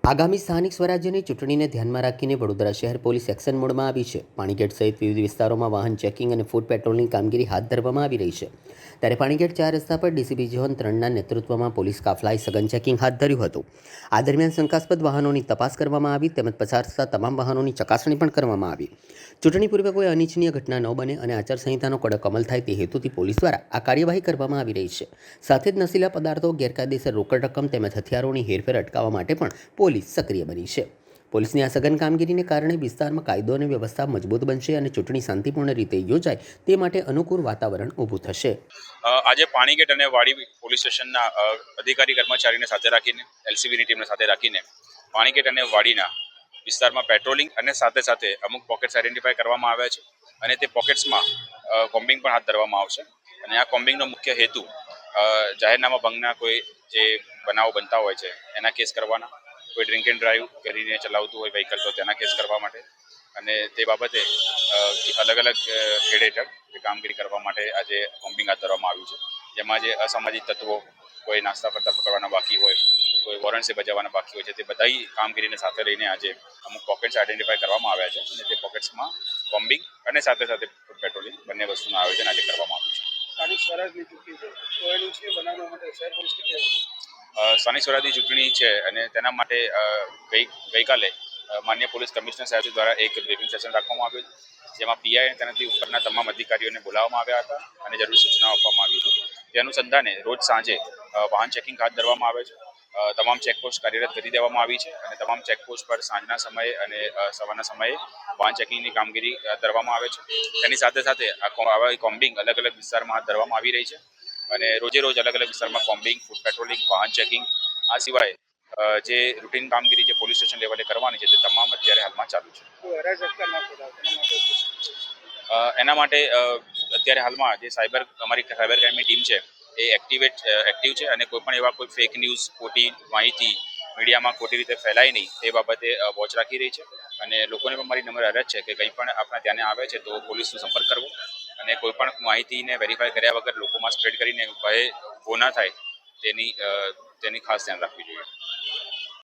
આગામી સ્થાનિક સ્વરાજ્યની ચૂંટણીને ધ્યાનમાં રાખીને વડોદરા શહેર પોલીસ એક્શન મોડમાં આવી છે. પાણીગેટ સહિત વિવિધ વિસ્તારોમાં વાહન ચેકિંગ અને ફૂટ પેટ્રોલિંગ કામગીરી હાથ ધરવામાં આવી રહી છે. ત્યારે પાણીગેટ 4 રસ્તા પર ડીસીપી ઝોન 3ના નેતૃત્વમાં પોલીસ કાફલાએ સઘન ચેકિંગ હાથ ધર્યું હતું. આ દરમિયાન શંકાસ્પદ વાહનોની તપાસ કરવામાં આવી તેમજ પસાર થતા તમામ વાહનોની ચકાસણી પણ કરવામાં આવી. ચૂંટણી પૂર્વે કોઈ અનિચ્છનીય ઘટના ન બને અને આચારસંહિતાનો કડક અમલ થાય તે હેતુથી પોલીસ દ્વારા આ કાર્યવાહી કરવામાં આવી રહી છે. સાથે જ નશીલા પદાર્થો, ગેરકાયદેસર રોકડ રકમ તેમજ હથિયારોની હેરફેર અટકાવવા માટે પણ પોલીસ સક્રિય બની છે. પોલીસની આ સઘન કામગીરીને કારણે વિસ્તારમાં કાયદો અને વ્યવસ્થા મજબૂત બનશે અને ચૂંટણી શાંતિપૂર્ણ રીતે યોજાય તે માટે અનુકૂળ વાતાવરણ ઊભું થશે. આજે પાણીગેટ અને વાડી પોલીસ સ્ટેશનના અધિકારી કર્મચારીને સાથે રાખીને એલસીબીની ટીમને સાથે રાખીને પાણીગેટ અને વાડીના વિસ્તારમાં પેટ્રોલિંગ અને સાથે સાથે અમુક પોકેટ્સ આઈડેન્ટિફાઈ કરવામાં આવ્યા છે અને તે પોકેટ્સમાં કોમ્બિંગ પણ હાથ ધરવામાં આવશે. અને આ કોમ્બિંગનો મુખ્ય હેતુ જાહેરનામા ભંગના કોઈ જે બનાવો બનતા હોય છે એના કેસ કરવાના, કોઈ ડ્રિંક એન્ડ ડ્રાઈવ કરીને ચલાવતું હોય વ્હીકલ તો તેના કેસ કરવા માટે અને તે બાબતે અલગ અલગ હેડ હેઠળ જે કામગીરી કરવા માટે આજે કોમ્બિંગ હાથ ધરવામાં આવ્યું છે. જેમાં જે અસામાજિક તત્વો કોઈ નાસ્તા કરતા પકડવાના બાકી હોય, કોઈ વોરંટ્સ બજાવવાના બાકી હોય છે, તે બધાઈ કામગીરીને સાથે લઈને આજે અમુક પોકેટ્સ આઈડેન્ટિફાઈ કરવામાં આવ્યા છે અને તે પોકેટ્સમાં કોમ્બિંગ અને સાથે સાથે પેટ્રોલિંગ બંને વસ્તુનું આયોજન આજે કરવામાં આવ્યું છે. સ્થાનિક સ્વરાજની ચૂંટણી છે તો એનું છે બનાવવા માટે શહેર પોલીસ સ્થાનિક સ્વરાજની ચૂંટણી છે અને તેના માટે ગઈકાલે માન્ય પોલીસ કમિશનર સાહેબ દ્વારા એક બ્રીફિંગ સેશન રાખવામાં આવ્યું હતું. જેમાં પીઆઈ અને તેનાથી ઉપરના તમામ અધિકારીઓને બોલાવવામાં આવ્યા હતા અને જરૂરી સૂચનાઓ આપવામાં આવી હતી. તે અનુસંધાને રોજ સાંજે વાહન ચેકિંગ હાથ ધરવામાં આવે છે. તમામ ચેકપોસ્ટ કાર્યરત કરી દેવામાં આવી છે અને તમામ ચેકપોસ્ટ પર સાંજના સમયે અને સવારના સમયે વાહન ચેકિંગની કામગીરી હાથ ધરવામાં આવે છે. તેની સાથે સાથે આવા કોમ્બિંગ અલગ અલગ વિસ્તારમાં હાથ ધરવામાં આવી રહી છે અને રોજે રોજ અલગ અલગ વિસ્તારમાં કોમ્બિંગ, ફૂટ પેટ્રોલિંગ, વાહન ચેકિંગ આ સિવાય જે રૂટીન કામગીરી જે પોલીસ સ્ટેશન લેવલે કરવાની છે તે તમામ અત્યારે હાલમાં ચાલુ છે. એના માટે અત્યારે હાલમાં જે અમારી સાયબર ક્રાઇમની ટીમ છે એ એક્ટિવ છે અને કોઈ એવા કોઈ ફેક ન્યૂઝ, ખોટી માહિતી મીડિયામાં ખોટી રીતે ફેલાય નહીં તે બાબતે વોચ રાખી રહી છે અને લોકોને પણ મારી નમ્ર અરજ છે કે કંઈ પણ આપણા ધ્યાને આવે છે તો પોલીસનો સંપર્ક કરવો અને કોઈ પણ માહિતીને વેરીફાઈ કર્યા વગર લોકોમાં સ્પ્રેડ કરીને ભય ઊભો ના થાય તેની ખાસ ધ્યાન રાખવી જોઈએ.